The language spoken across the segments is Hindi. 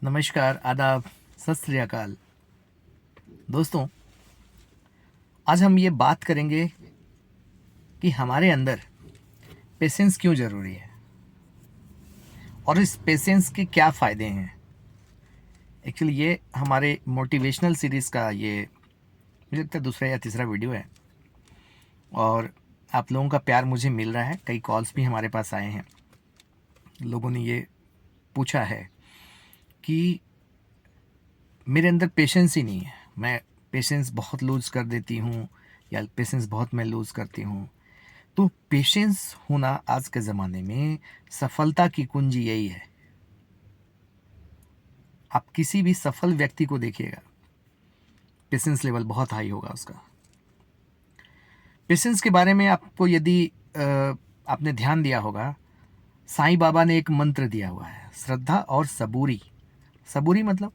नमस्कार, आदाब, सत श्री अकाल। दोस्तों, आज हम ये बात करेंगे कि हमारे अंदर पेशेंस क्यों ज़रूरी है और इस पेशेंस के क्या फ़ायदे हैं। एक्चुअली ये हमारे मोटिवेशनल सीरीज़ का ये मुझे लगता है दूसरा या तीसरा वीडियो है और आप लोगों का प्यार मुझे मिल रहा है। कई कॉल्स भी हमारे पास आए हैं। लोगों ने ये पूछा है कि मेरे अंदर पेशेंस ही नहीं है, मैं पेशेंस बहुत लूज़ कर देती हूँ या पेशेंस बहुत मैं लूज़ करती हूँ। तो पेशेंस होना आज के ज़माने में सफलता की कुंजी यही है। आप किसी भी सफल व्यक्ति को देखिएगा, पेशेंस लेवल बहुत हाई होगा उसका। पेशेंस के बारे में आपको यदि आपने ध्यान दिया होगा, साईं बाबा ने एक मंत्र दिया हुआ है, श्रद्धा और सबूरी। सबूरी मतलब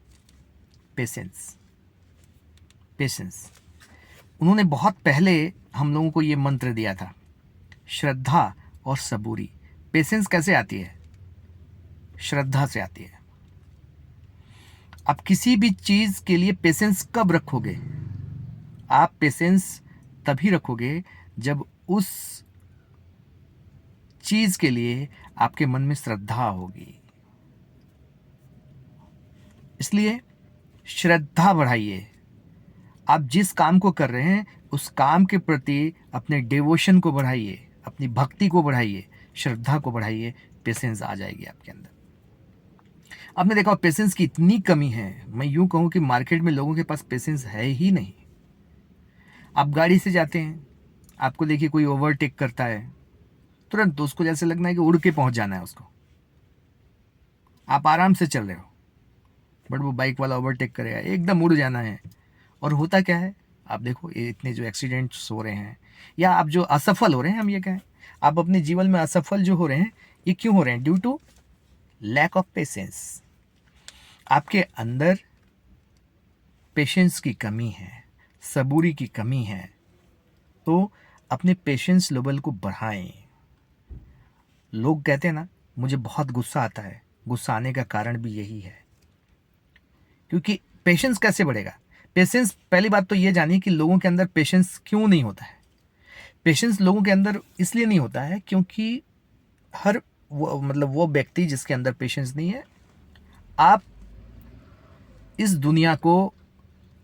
पेशेंस। पेशेंस उन्होंने बहुत पहले हम लोगों को ये मंत्र दिया था, श्रद्धा और सबूरी। पेशेंस कैसे आती है? श्रद्धा से आती है। आप किसी भी चीज़ के लिए पेशेंस कब रखोगे? आप पेशेंस तभी रखोगे जब उस चीज़ के लिए आपके मन में श्रद्धा होगी। इसलिए श्रद्धा बढ़ाइए। आप जिस काम को कर रहे हैं उस काम के प्रति अपने डिवोशन को बढ़ाइए, अपनी भक्ति को बढ़ाइए, श्रद्धा को बढ़ाइए। पेशेंस आ जाएगी आपके अंदर। आपने देखा पेशेंस की इतनी कमी है, मैं यूं कहूं कि मार्केट में लोगों के पास पेशेंस है ही नहीं। आप गाड़ी से जाते हैं, आपको देखिए कोई ओवरटेक करता है, तुरंत उसको जैसे लगना है कि उड़ के पहुंच जाना है उसको। आप आराम से चल रहे हो बट वो बाइक वाला ओवरटेक करेगा, एकदम उड़ जाना है। और होता क्या है, आप देखो ये इतने जो एक्सीडेंट्स हो रहे हैं या आप जो असफल हो रहे हैं, हम ये कहें आप अपने जीवन में असफल जो हो रहे हैं, ये क्यों हो रहे हैं? Due to lack of patience. आपके अंदर पेशेंस की कमी है, सबूरी की कमी है। तो अपने पेशेंस लेवल को बढ़ाएं। लोग कहते हैं ना, मुझे बहुत गुस्सा आता है। गुस्सा आने का कारण भी यही है, क्योंकि पेशेंस कैसे बढ़ेगा? पेशेंस, पहली बात तो ये जानिए कि लोगों के अंदर पेशेंस क्यों नहीं होता है। पेशेंस लोगों के अंदर इसलिए नहीं होता है क्योंकि हर वो व्यक्ति जिसके अंदर पेशेंस नहीं है, आप इस दुनिया को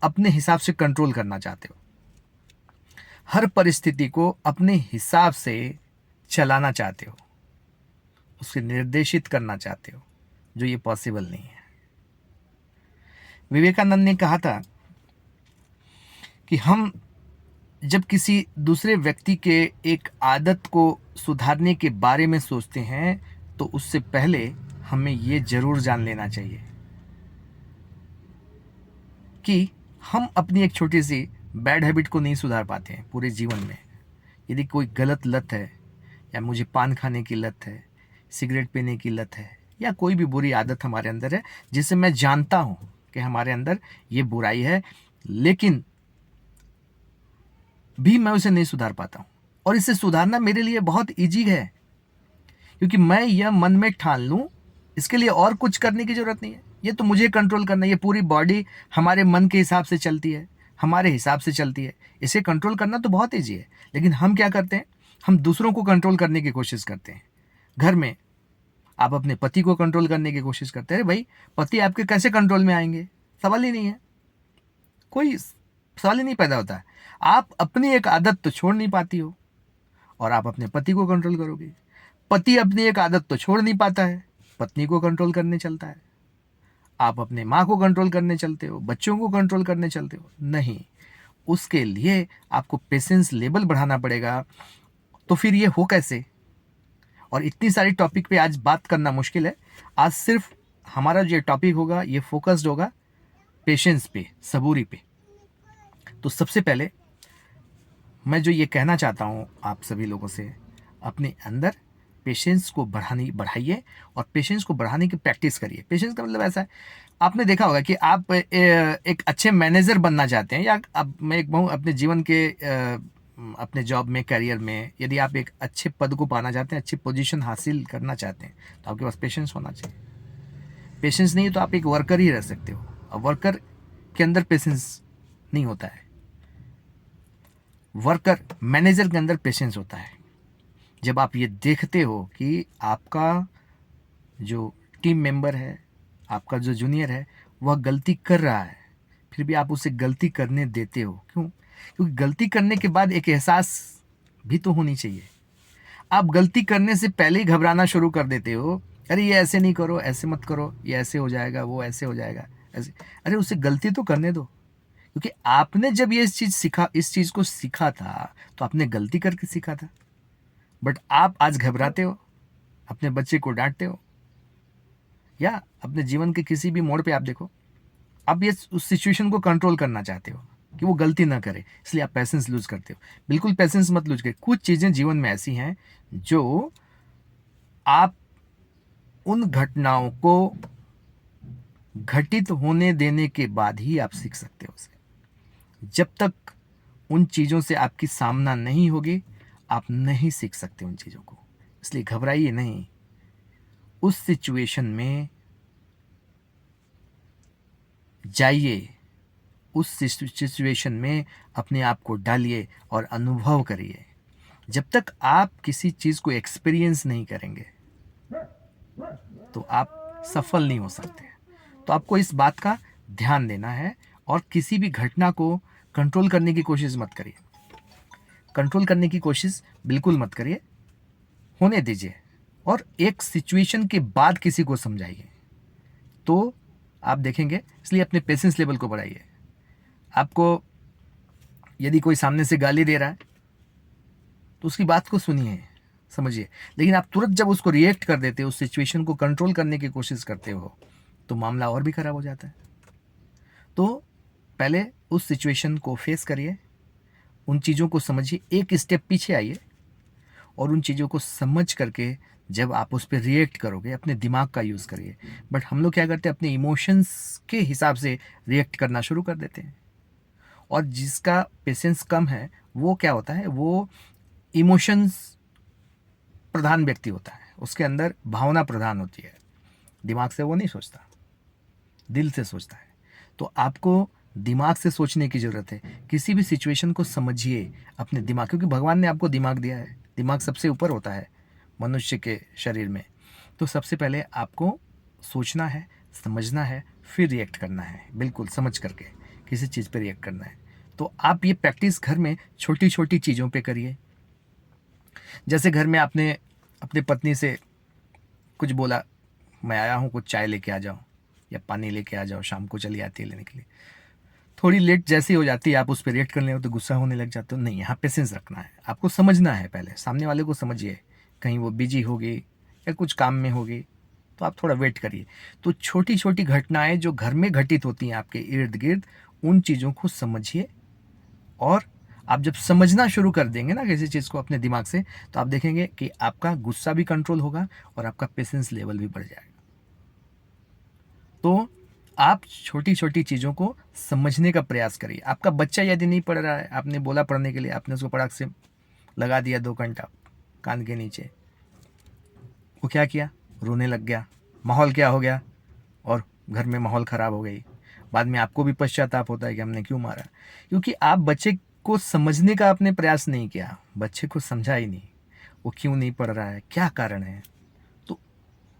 अपने हिसाब से कंट्रोल करना चाहते हो, हर परिस्थिति को अपने हिसाब से चलाना चाहते हो, उसे निर्देशित करना चाहते हो, जो ये पॉसिबल नहीं है। विवेकानंद ने कहा था कि हम जब किसी दूसरे व्यक्ति के एक आदत को सुधारने के बारे में सोचते हैं तो उससे पहले हमें ये जरूर जान लेना चाहिए कि हम अपनी एक छोटी सी बैड हैबिट को नहीं सुधार पाते हैं पूरे जीवन में। यदि कोई गलत लत है, या मुझे पान खाने की लत है, सिगरेट पीने की लत है, या कोई भी बुरी आदत हमारे अंदर है जिसे मैं जानता हूँ कि हमारे अंदर ये बुराई है, लेकिन भी मैं उसे नहीं सुधार पाता हूँ। और इसे सुधारना मेरे लिए बहुत ईजी है, क्योंकि मैं यह मन में ठान लूँ, इसके लिए और कुछ करने की ज़रूरत नहीं है। ये तो मुझे कंट्रोल करना है। ये पूरी बॉडी हमारे मन के हिसाब से चलती है, हमारे हिसाब से चलती है। इसे कंट्रोल करना तो बहुत ईजी है, लेकिन हम क्या करते हैं, हम दूसरों को कंट्रोल करने की कोशिश करते हैं। घर में आप अपने पति को कंट्रोल करने की कोशिश करते हैं। भाई, पति आपके कैसे कंट्रोल में आएंगे? सवाल ही नहीं है, कोई सवाल ही नहीं पैदा होता है। आप अपनी एक आदत तो छोड़ नहीं पाती हो और आप अपने पति को कंट्रोल करोगे। पति अपनी एक आदत तो छोड़ नहीं पाता है, पत्नी को कंट्रोल करने चलता है। आप अपने माँ को कंट्रोल करने चलते हो, बच्चों को कंट्रोल करने चलते हो। नहीं, उसके लिए आपको पेशेंस लेवल बढ़ाना पड़ेगा। तो फिर ये हो कैसे? और इतनी सारी टॉपिक पे आज बात करना मुश्किल है। आज सिर्फ हमारा जो टॉपिक होगा ये फोकस्ड होगा पेशेंस पे, सबूरी पे। तो सबसे पहले मैं जो ये कहना चाहता हूँ आप सभी लोगों से, अपने अंदर पेशेंस को बढ़ाइए और पेशेंस को बढ़ाने की प्रैक्टिस करिए। पेशेंस का मतलब ऐसा है, आपने देखा होगा कि आप एक अच्छे मैनेजर बनना चाहते हैं, या अब मैं एक कहूँ अपने जीवन के अपने जॉब में, करियर में, यदि आप एक अच्छे पद को पाना चाहते हैं, अच्छी पोजीशन हासिल करना चाहते हैं, तो आपके पास पेशेंस होना चाहिए। पेशेंस नहीं है तो आप एक वर्कर ही रह सकते हो, और वर्कर के अंदर पेशेंस नहीं होता है। वर्कर मैनेजर के अंदर पेशेंस होता है। जब आप ये देखते हो कि आपका जो टीम मेंबर है, आपका जो जूनियर है, वह गलती कर रहा है, फिर भी आप उसे गलती करने देते हो। क्यों? क्योंकि गलती करने के बाद एक एहसास भी तो होनी चाहिए। आप गलती करने से पहले ही घबराना शुरू कर देते हो, अरे ये ऐसे नहीं करो, ऐसे मत करो, ये ऐसे हो जाएगा, वो ऐसे हो जाएगा, ऐसे। अरे उसे गलती तो करने दो। क्योंकि आपने जब ये चीज़ सीखा, इस चीज़ को सीखा था, तो आपने गलती करके सीखा था। बट आप आज घबराते हो, अपने बच्चे को डांटते हो, या अपने जीवन के किसी भी मोड़ पे आप देखो, आप ये उस सिचुएशन को कंट्रोल करना चाहते हो कि वो गलती ना करे, इसलिए आप पैसेंस लूज करते हो। बिल्कुल पैसेंस मत लूज करें। कुछ चीज़ें जीवन में ऐसी हैं जो आप उन घटनाओं को घटित होने देने के बाद ही आप सीख सकते हो उसे। जब तक उन चीज़ों से आपकी सामना नहीं होगी, आप नहीं सीख सकते उन चीज़ों को। इसलिए घबराइए नहीं, उस सिचुएशन में जाइए, उस सिचुएशन में अपने आप को डालिए और अनुभव करिए। जब तक आप किसी चीज़ को एक्सपीरियंस नहीं करेंगे तो आप सफल नहीं हो सकते। तो आपको इस बात का ध्यान देना है, और किसी भी घटना को कंट्रोल करने की कोशिश मत करिए। कंट्रोल करने की कोशिश बिल्कुल मत करिए, होने दीजिए, और एक सिचुएशन के बाद किसी को समझाइए, तो आप देखेंगे। इसलिए अपने पेशेंस लेवल को बढ़ाइए। आपको यदि कोई सामने से गाली दे रहा है तो उसकी बात को सुनिए, समझिए, लेकिन आप तुरंत जब उसको रिएक्ट कर देते हो, उस सिचुएशन को कंट्रोल करने की कोशिश करते हो, तो मामला और भी खराब हो जाता है। तो पहले उस सिचुएशन को फेस करिए, उन चीज़ों को समझिए, एक स्टेप पीछे आइए, और उन चीज़ों को समझ करके जब आप उस पर रिएक्ट करोगे, अपने दिमाग का यूज़ करिए। बट हम लोग क्या करते हैं, अपने इमोशंस के हिसाब से रिएक्ट करना शुरू कर देते हैं, और जिसका पेशेंस कम है वो क्या होता है, वो इमोशंस प्रधान व्यक्ति होता है, उसके अंदर भावना प्रधान होती है, दिमाग से वो नहीं सोचता, दिल से सोचता है। तो आपको दिमाग से सोचने की ज़रूरत है। किसी भी सिचुएशन को समझिए अपने दिमाग, क्योंकि भगवान ने आपको दिमाग दिया है, दिमाग सबसे ऊपर होता है मनुष्य के शरीर में। तो सबसे पहले आपको सोचना है, समझना है, फिर रिएक्ट करना है, बिल्कुल समझ करके किसी चीज़ पे रिएक्ट करना है। तो आप ये प्रैक्टिस घर में छोटी छोटी चीज़ों पे करिए। जैसे घर में आपने अपने पत्नी से कुछ बोला, मैं आया हूँ, कुछ चाय लेके आ जाओ या पानी लेके आ जाओ, शाम को चली आती है लेने के लिए। थोड़ी लेट जैसे ही हो जाती है, आप उस पर रिएक्ट करने हो तो गुस्सा होने लग जाते हो। नहीं, यहाँ पेशेंस रखना है, आपको समझना है। पहले सामने वाले को समझिए, कहीं वो बिजी होगी या कुछ काम में होगी, तो आप थोड़ा वेट करिए। तो छोटी छोटी घटनाएं जो घर में घटित होती हैं आपके इर्द गिर्द, उन चीज़ों को समझिए, और आप जब समझना शुरू कर देंगे ना किसी चीज़ को अपने दिमाग से, तो आप देखेंगे कि आपका गुस्सा भी कंट्रोल होगा और आपका पेशेंस लेवल भी बढ़ जाएगा। तो आप छोटी छोटी चीज़ों को समझने का प्रयास करिए। आपका बच्चा यदि नहीं पढ़ रहा है, आपने बोला पढ़ने के लिए, आपने उसको पटाख से लगा दिया 2 घंटा कान के नीचे, वो क्या किया, रोने लग गया, माहौल क्या हो गया, और घर में माहौल ख़राब हो गई। बाद में आपको भी पश्चाताप होता है कि हमने क्यों मारा, क्योंकि आप बच्चे को समझने का आपने प्रयास नहीं किया, बच्चे को समझा ही नहीं, वो क्यों नहीं पढ़ रहा है, क्या कारण है। तो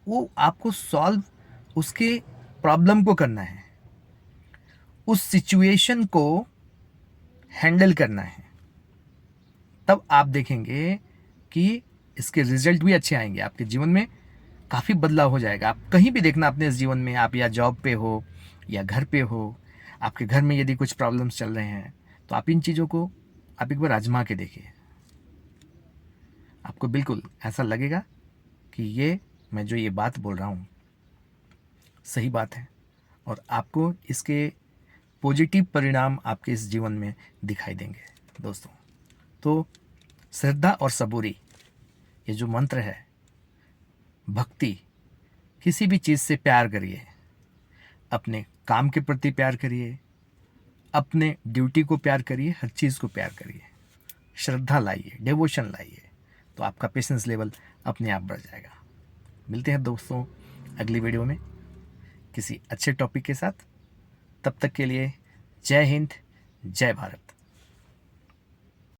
वो आपको सॉल्व, उसके प्रॉब्लम को करना है, उस सिचुएशन को हैंडल करना है। तब आप देखेंगे कि इसके रिजल्ट भी अच्छे आएंगे, आपके जीवन में काफ़ी बदलाव हो जाएगा। आप कहीं भी देखना अपने इस जीवन में, आप या जॉब पे हो या घर पे हो, आपके घर में यदि कुछ प्रॉब्लम्स चल रहे हैं, तो आप इन चीज़ों को आप एक बार आजमा के देखिए। आपको बिल्कुल ऐसा लगेगा कि ये मैं जो ये बात बोल रहा हूँ सही बात है, और आपको इसके पॉजिटिव परिणाम आपके इस जीवन में दिखाई देंगे दोस्तों। तो श्रद्धा और सबूरी, ये जो मंत्र है, भक्ति, किसी भी चीज़ से प्यार करिए, अपने काम के प्रति प्यार करिए, अपने ड्यूटी को प्यार करिए, हर चीज़ को प्यार करिए, श्रद्धा लाइए, डिवोशन लाइए, तो आपका पेशेंस लेवल अपने आप बढ़ जाएगा। मिलते हैं दोस्तों अगली वीडियो में। किसी अच्छे टॉपिक के साथ। तब तक के लिए जय हिंद, जय भारत।